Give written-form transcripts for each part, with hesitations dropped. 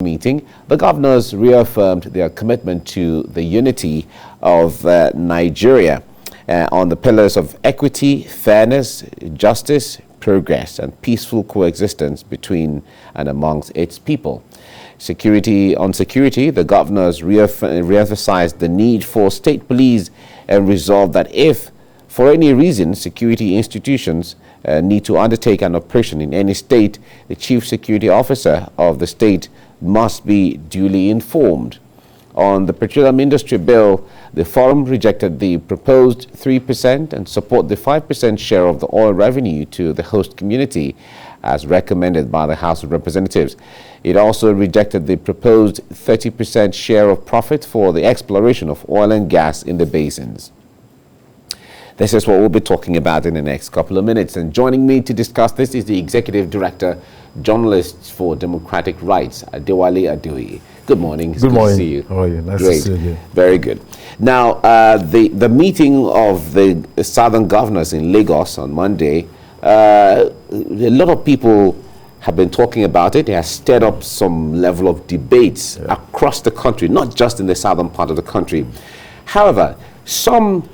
meeting, the governors reaffirmed their commitment to the unity of Nigeria on the pillars of equity, fairness, justice, progress, and peaceful coexistence between and amongst its people. On security, the governors re-emphasized the need for state police and resolved that if, for any reason, security institutions need to undertake an operation in any state, the chief security officer of the state must be duly informed. On the petroleum industry bill, the forum rejected the proposed 3% and support the 5% share of the oil revenue to the host community as recommended by the House of Representatives. It also rejected the proposed 30% share of profit for the exploration of oil and gas in the basins. This is what we'll be talking about in the next couple of minutes. And joining me to discuss this is the Executive Director, Journalists for Democratic Rights, Adeoye. Good morning. Good morning. To see you. How are you? Nice Great. to see you again. Very good. Now, the meeting of the Southern governors in Lagos on Monday, a lot of people have been talking about it. It has stirred up some level of debates across the country, not just in the southern part of the country. However, some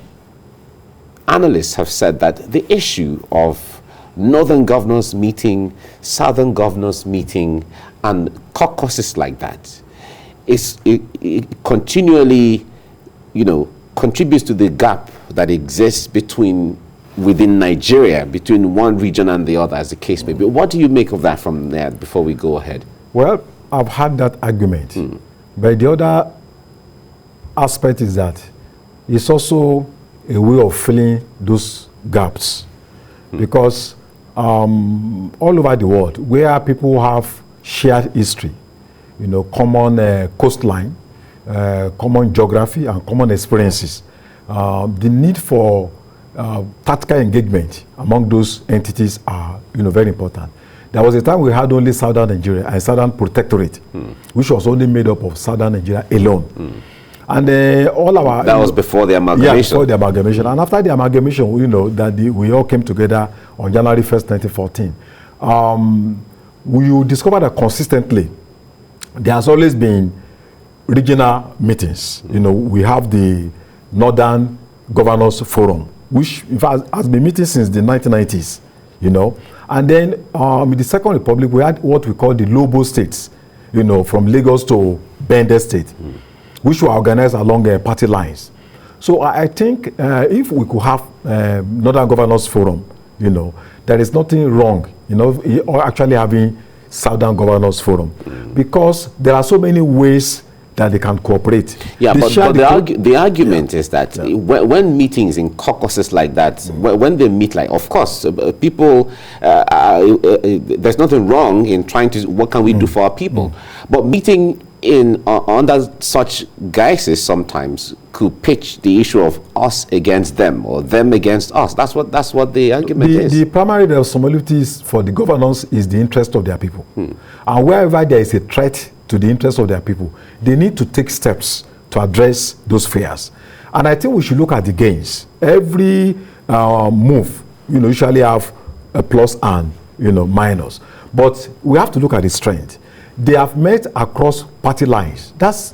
analysts have said that the issue of northern governors meeting, southern governors meeting, and caucuses like that it continually, contributes to the gap that exists within Nigeria, between one region and the other, as the case may be. What do you make of that from there before we go ahead? Well, I've had that argument. But the other aspect is that it's also a way of filling those gaps. Because all over the world, where people have shared history, common coastline, common geography, and common experiences, the need for tactical engagement among those entities are, very important. There was a time we had only Southern Nigeria and Southern Protectorate, which was only made up of Southern Nigeria alone. And all our... That was before the amalgamation. Yeah, before the amalgamation. And after the amalgamation, we all came together on January 1st, 2014. We discovered that consistently, there has always been regional meetings. We have the Northern Governors Forum, which in fact has been meeting since the 1990s, And then in the Second Republic, we had what we call the Lobo states, from Lagos to Bende State, which were organized along party lines. So I think if we could have Northern Governors Forum, there is nothing wrong, or actually having Southern Governors Forum, because there are so many ways that they can cooperate. Yeah, but the argument is that when meetings in caucuses like that, when they meet, of course, people, there's nothing wrong in trying to, what can we do for our people? But meeting under such guises sometimes could pitch the issue of us against them or them against us. That's what the argument is. The primary responsibilities for the governors is the interest of their people. And wherever there is a threat to the interest of their people, they need to take steps to address those fears. And I think we should look at the gains. Every move, usually have a plus and, minus. But we have to look at the strength. They have met across party lines. That's,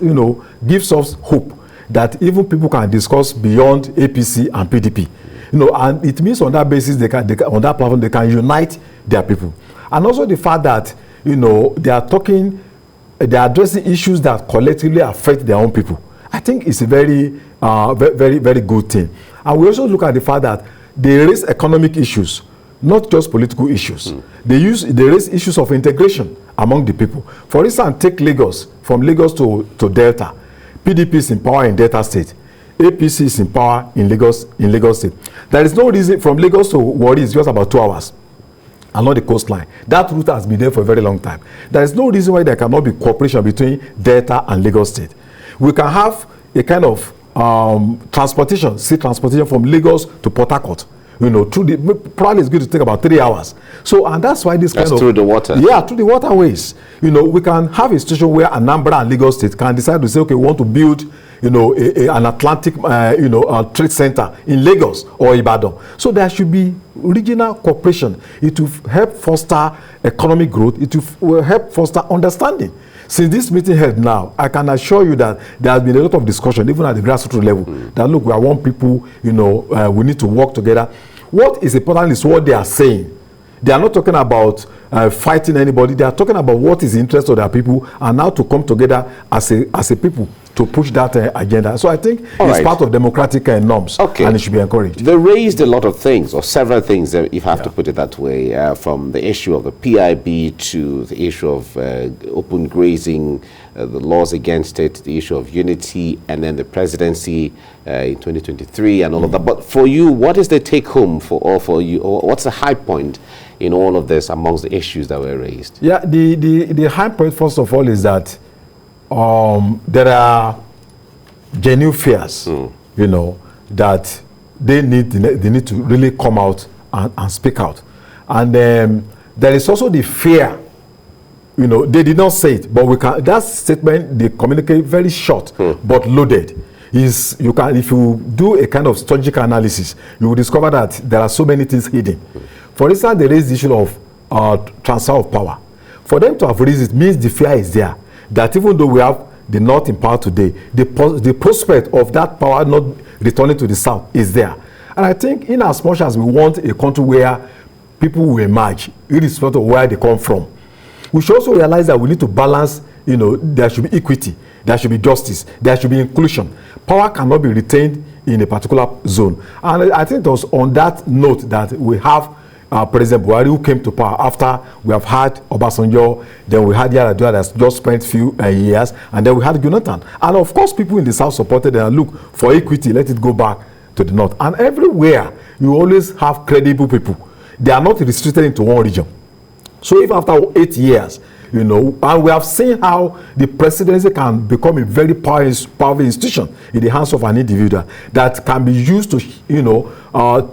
gives us hope that even people can discuss beyond APC and PDP. And it means on that basis, they can on that platform, they can unite their people. And also the fact that, they are addressing issues that collectively affect their own people. I think it's a very, very, very good thing. And we also look at the fact that they raise economic issues, not just political issues. They raise issues of integration among the people. For instance, take Lagos, from Lagos to Delta. PDP is in power in Delta State. APC is in power in Lagos State. There is no reason, from Lagos to Warri is just about 2 hours along the coastline. That route has been there for a very long time. There is no reason why there cannot be cooperation between Delta and Lagos State. We can have a kind of sea transportation from Lagos to Port Harcourt. Probably it's going to take about 3 hours. So, and that's why this that's through the water. Yeah, through the waterways. We can have a situation where Anambra and Lagos State can decide to say, okay, we want to build, an Atlantic, trade center in Lagos or Ibadan. So there should be regional cooperation. It will help foster economic growth. It will help foster understanding. Since this meeting held now, I can assure you that there has been a lot of discussion, even at the grassroots level, that look, we are one people, we need to work together. What is important is what they are saying. They are not talking about fighting anybody. They are talking about what is the interest of their people and how to come together as a people to push that agenda. So I think it's part of democratic norms, and it should be encouraged. They raised a lot of things, or several things, if you have to put it that way, from the issue of the PIB to the issue of open grazing, the laws against it, the issue of unity, and then the presidency in 2023 and all of that. But for you, what is the take home for you, or what's the high point in all of this amongst the issues that were raised? Yeah, the high point, first of all, is that there are genuine fears, that they need to really come out and speak out. And there is also the fear, they did not say it, but that statement, they communicate very short, but loaded. If you do a kind of strategic analysis, you will discover that there are so many things hidden. For instance, there is the issue of transfer of power. For them to have raised it means the fear is there, that even though we have the North in power today, the prospect of that power not returning to the South is there. And I think in as much as we want a country where people will emerge, irrespective of where they come from, we should also realize that we need to balance, there should be equity, there should be justice, there should be inclusion. Power cannot be retained in a particular zone. And I think it was on that note that we have President Buhari, who came to power after we have had Obasanjo, then we had Adeoye that's just spent few years, and then we had Jonathan. And of course, people in the South supported and look for equity, let it go back to the North. And everywhere, you always have credible people. They are not restricted into one region. So if after 8 years, and we have seen how the presidency can become a very powerful institution in the hands of an individual that can be used to,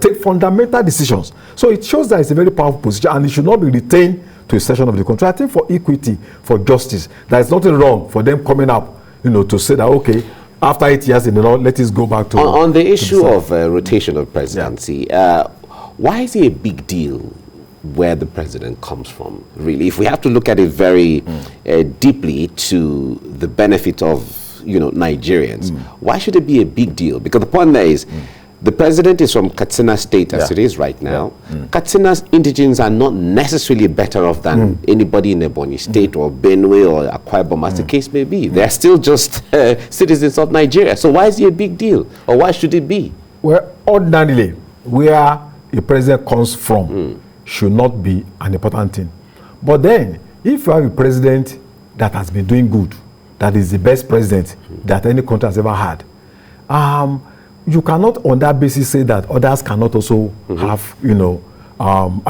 take fundamental decisions. So it shows that it's a very powerful position, and it should not be retained to a section of the country. I think for equity, for justice, there is nothing wrong for them coming up, to say that, okay, after 8 years in the North, let us go back to... On the issue of rotation of presidency, why is it a big deal where the president comes from, really? If we have to look at it very deeply to the benefit of, Nigerians, why should it be a big deal? Because the point there is, the president is from Katsina State as it is right now. Katsina's indigenes are not necessarily better off than anybody in Ebonyi State or Benue or Akwa Ibom, as the case may be. They're still just citizens of Nigeria. So why is it a big deal? Or why should it be? Well, ordinarily, where a president comes from should not be an important thing. But then, if you have a president that has been doing good, that is the best president that any country has ever had, you cannot on that basis say that others cannot also have, an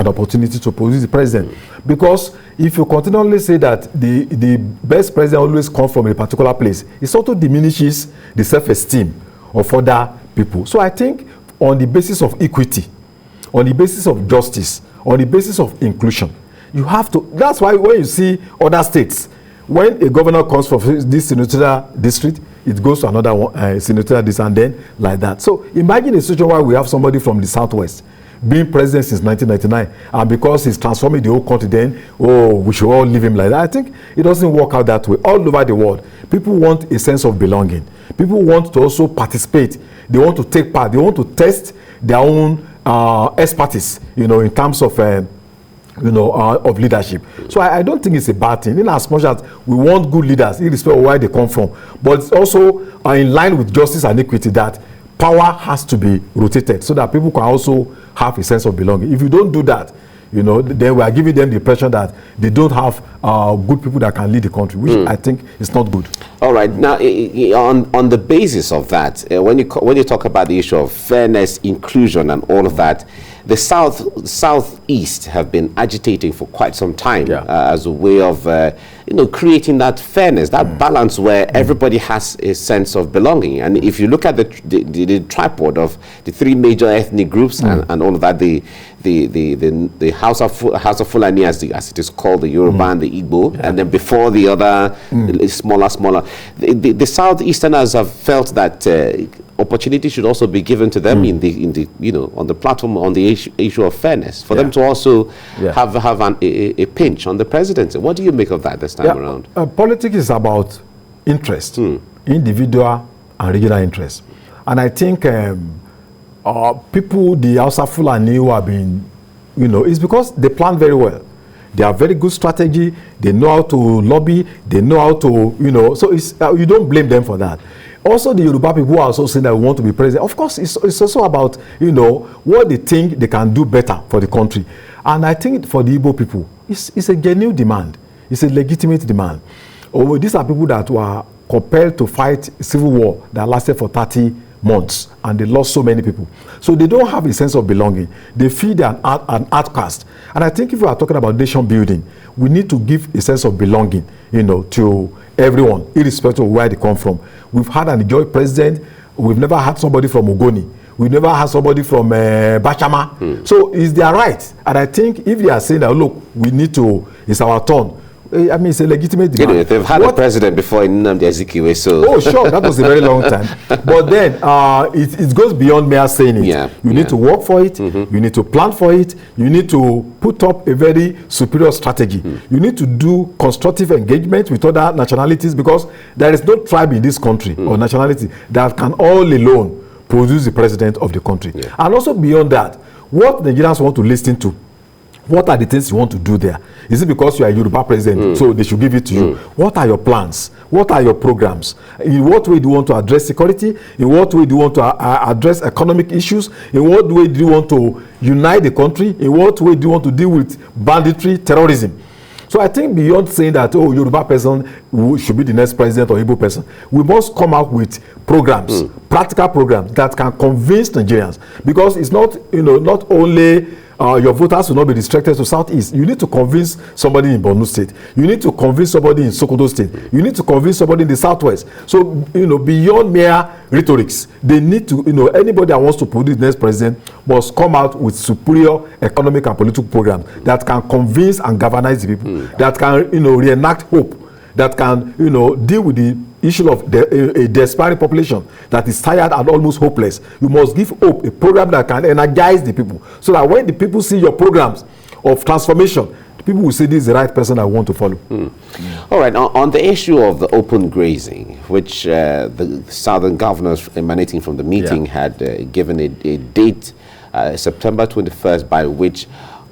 opportunity to produce the president. Because if you continually say that the best president always comes from a particular place, it also diminishes the self-esteem of other people. So I think on the basis of equity, on the basis of justice, on the basis of inclusion, you have to... That's why when you see other states, when a governor comes from this senatorial district, it goes to another one, senatorial district, and then like that. So imagine a situation where we have somebody from the Southwest being president since 1999, and because he's transforming the whole country, then, we should all leave him like that. I think it doesn't work out that way. All over the world, people want a sense of belonging. People want to also participate. They want to take part. They want to test their own expertise, in terms of, of leadership. So I don't think it's a bad thing, in as much as we want good leaders, irrespective of where they come from. But it's also in line with justice and equity that power has to be rotated so that people can also have a sense of belonging. If you don't do that, then we are giving them the impression that they don't have good people that can lead the country, which I think is not good. All right. Now, on the basis of that, when you talk about the issue of fairness, inclusion, and all of that, the Southeast have been agitating for quite some time as a way of, creating that fairness, that balance where everybody has a sense of belonging. And if you look at the tripod of the three major ethnic groups and all of that, the House of Fulani, as it is called, the Yoruba and the Igbo, and then before the other smaller. The Southeasterners have felt that opportunity should also be given to them in the on the platform on the issue of fairness, for them to also have a pinch on the presidency. What do you make of that this time? time around? Politics is about interest, individual and regional interest. And I think people, the Hausa Fulani who have been, it's because they plan very well. They have very good strategy. They know how to lobby. They know how to, so it's, you don't blame them for that. Also, the Yoruba people who are also saying that we want to be president. Of course, it's also about, what they think they can do better for the country. And I think for the Igbo people, it's a genuine demand. It's a legitimate demand. These are people that were compelled to fight civil war that lasted for 30 months, and they lost so many people. So they don't have a sense of belonging. They feel they're an outcast. And I think if we are talking about nation building, we need to give a sense of belonging, to everyone, irrespective of where they come from. We've had an Adeoye president. We've never had somebody from Ogoni. We've never had somebody from Bachama. So it's their right. And I think if they are saying that, look, it's our turn, I mean, it's a legitimate demand. They've had a president before in Nnamdi Azikiwe, so... Oh, sure, that was a very long time. But then, it goes beyond mere saying it. Yeah, you need to work for it. You need to plan for it. You need to put up a very superior strategy. You need to do constructive engagement with other nationalities, because there is no tribe in this country or nationality that can all alone produce the president of the country. Yeah. And also beyond that, what Nigerians want to listen to, what are the things you want to do there? Is it because you are a Yoruba president, so they should give it to you? What are your plans? What are your programs? In what way do you want to address security? In what way do you want to address economic issues? In what way do you want to unite the country? In what way do you want to deal with banditry, terrorism? So I think beyond saying that, Yoruba person should be the next president or Igbo person, we must come up with programs, practical programs that can convince Nigerians. Because it's not, not only your voters will not be restricted to Southeast. You need to convince somebody in Borno State. You need to convince somebody in Sokoto State. You need to convince somebody in the Southwest. So, beyond mere rhetorics, they need to, anybody that wants to produce the next president must come out with superior economic and political programs that can convince and galvanize the people, that can, reenact hope, that can, deal with the issue of a despairing population that is tired and almost hopeless. You must give hope, a program that can energize the people, so that when the people see your programs of transformation, the people will say this is the right person I want to follow. All right, on the issue of the open grazing, which the southern governors emanating from the meeting had given a date, September 21st, by which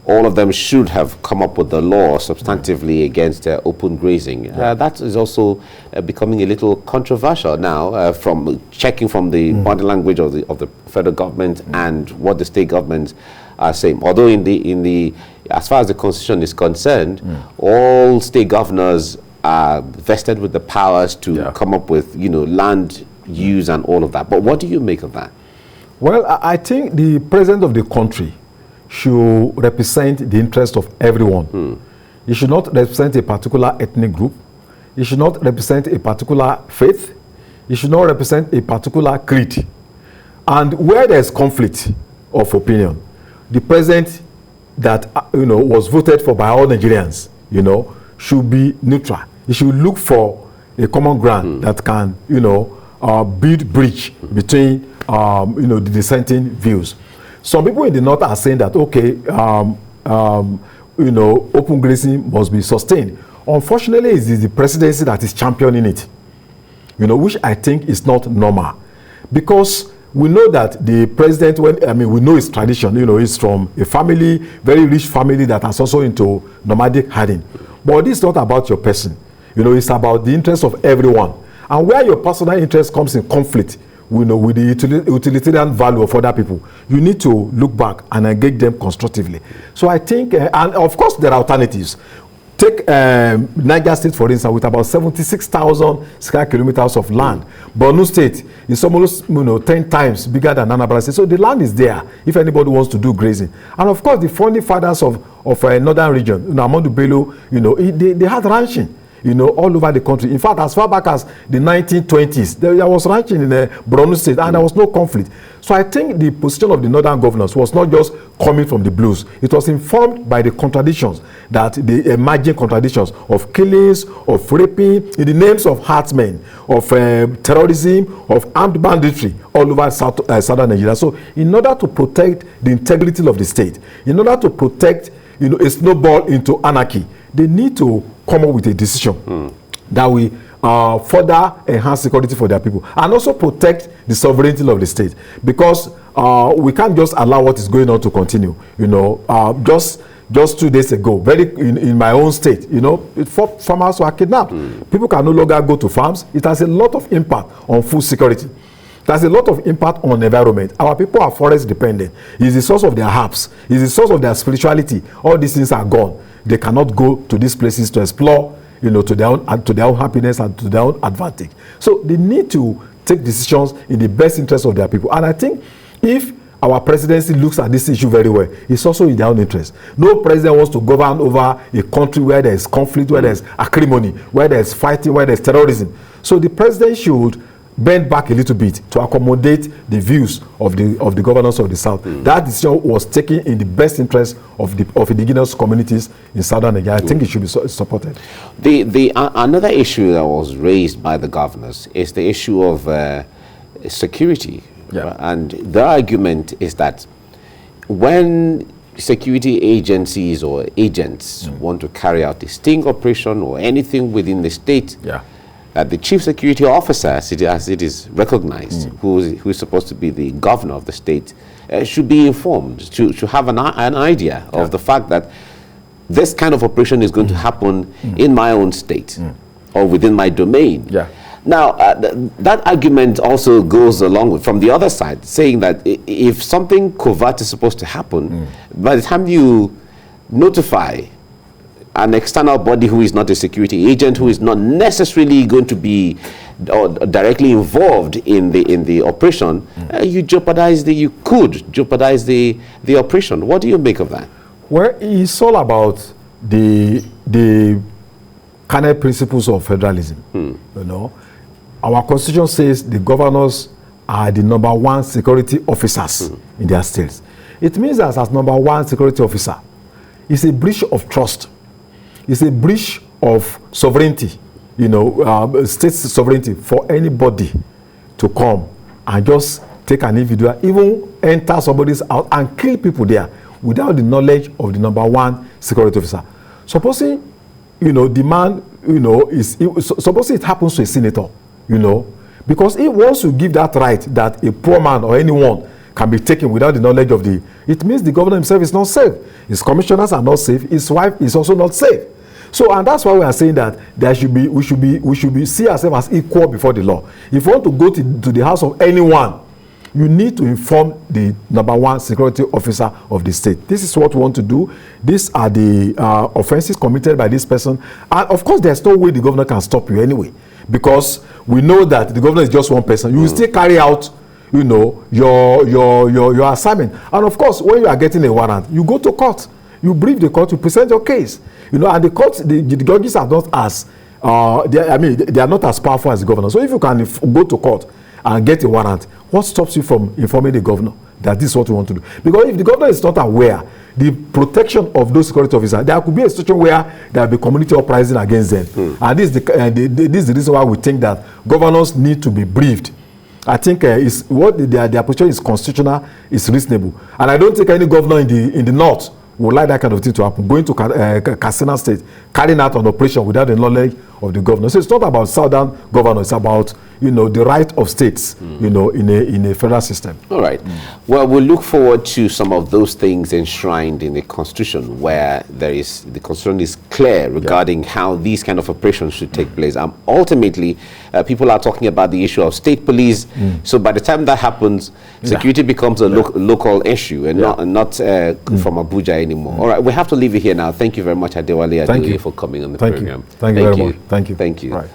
all of them should have come up with the law substantively against open grazing. That is also becoming a little controversial now, from checking from the body language of the federal government and what the state governments are saying. Although as far as the constitution is concerned, all state governors are vested with the powers to come up with, land use and all of that. But what do you make of that? Well, I think the president of the country should represent the interest of everyone. He should not represent a particular ethnic group. He should not represent a particular faith. He should not represent a particular creed. And where there's conflict of opinion, the president that was voted for by all Nigerians, should be neutral. He should look for a common ground that can, build bridge between, the dissenting views. Some people in the north are saying that, open grazing must be sustained. Unfortunately, it is the presidency that is championing it, which I think is not normal. Because we know that the president, we know his tradition, he's from a family, very rich family that is also into nomadic herding. But this is not about your person. It's about the interest of everyone. And where your personal interest comes in conflict, with the utilitarian value of other people, you need to look back and engage them constructively. So I think, and of course there are alternatives. Take Niger State, for instance, with about 76,000 square kilometers of land. Borno State is almost 10 times bigger than Anambra State. So the land is there if anybody wants to do grazing. And of course, the founding fathers of northern region, Amadou Bello, they had ranching. All over the country. In fact, as far back as the 1920s, there was ranching in Borno State, and there was no conflict. So I think the position of the northern governors was not just coming from the blues. It was informed by the contradictions, the emerging contradictions of killings, of raping, in the names of herdsmen, of terrorism, of armed banditry all over southern Nigeria. So in order to protect the integrity of the state, in order to protect a snowball into anarchy, they need to come up with a decision that will further enhance security for their people and also protect the sovereignty of the state, because we can't just allow what is going on to continue. You know, just 2 days ago, in my own state, you know, farmers were kidnapped. People can no longer go to farms. It has a lot of impact on food security. There's a lot of impact on the environment. Our people are forest dependent. It's the source of their herbs. It's the source of their spirituality. All these things are gone. They cannot go to these places to explore, you know, to their own happiness and to their own advantage. So they need to take decisions in the best interest of their people. And I think if our presidency looks at this issue very well, it's also in their own interest. No president wants to govern over a country where there is conflict, where there is acrimony, where there is fighting, where there is terrorism. So the president should bend back a little bit to accommodate the views of the governors of the South. That decision was taken in the best interest of indigenous communities in Southern Nigeria. I think it should be supported. Another issue that was raised by the governors is the issue of security. Yeah. And the argument is that when security agencies or agents want to carry out a sting operation or anything within the state, the chief security officer, as it is recognized, who is supposed to be the governor of the state, should be informed, to have an idea of the fact that this kind of operation is going to happen in my own state or within my domain. Now, that argument also goes along with, from the other side, saying that if something covert is supposed to happen, by the time you notify an external body who is not a security agent, who is not necessarily going to be directly involved in the operation, you could jeopardize the operation. What do you make of that? Well, it's all about the kernel principles of federalism. You know, our constitution says the governors are the #1 security officers in their states. It means that as #1 security officer, it's a breach of trust. It's a breach of sovereignty, you know, state sovereignty, for anybody to come and just take an individual, even enter somebody's house and kill people there without the knowledge of the #1 security officer. Supposing, you know, the man, you know, supposing it happens to a senator, you know, because if once you give that right that a poor man or anyone can be taken without the knowledge of it means the governor himself is not safe. His commissioners are not safe. His wife is also not safe. So, and that's why we are saying that we should be see ourselves as equal before the law. If you want to go to the house of anyone, you need to inform the #1 security officer of the state. This is what we want to do. These are the offenses committed by this person. And of course, there's no way the governor can stop you anyway, because we know that the governor is just one person. You will still carry out, you know, your assignment. And of course, when you are getting a warrant, you go to court. You brief the court, you present your case. You know, and the court, the judges are not as, they are not as powerful as the governor. So if you can go to court and get a warrant, what stops you from informing the governor that this is what you want to do? Because if the governor is not aware, the protection of those security officers, there could be a situation where there will be community uprising against them. And this is the reason why we think that governors need to be briefed. I think their position is constitutional, is reasonable. And I don't think any governor in the north would like that kind of thing to happen, going to Katsina State, carrying out an operation without the knowledge of the governor. So it's not about southern governors, it's about, you know, the right of states, you know, in a federal system. All right. Well, we'll look forward to some of those things enshrined in the Constitution, where the Constitution is clear regarding how these kind of operations should take place. Ultimately, people are talking about the issue of state police. So by the time that happens, security becomes a local issue and not from Abuja anymore. All right. We have to leave it here now. Thank you very much, Adeoye, for coming on the program. Thank you very much. Thank you. Thank you. Right.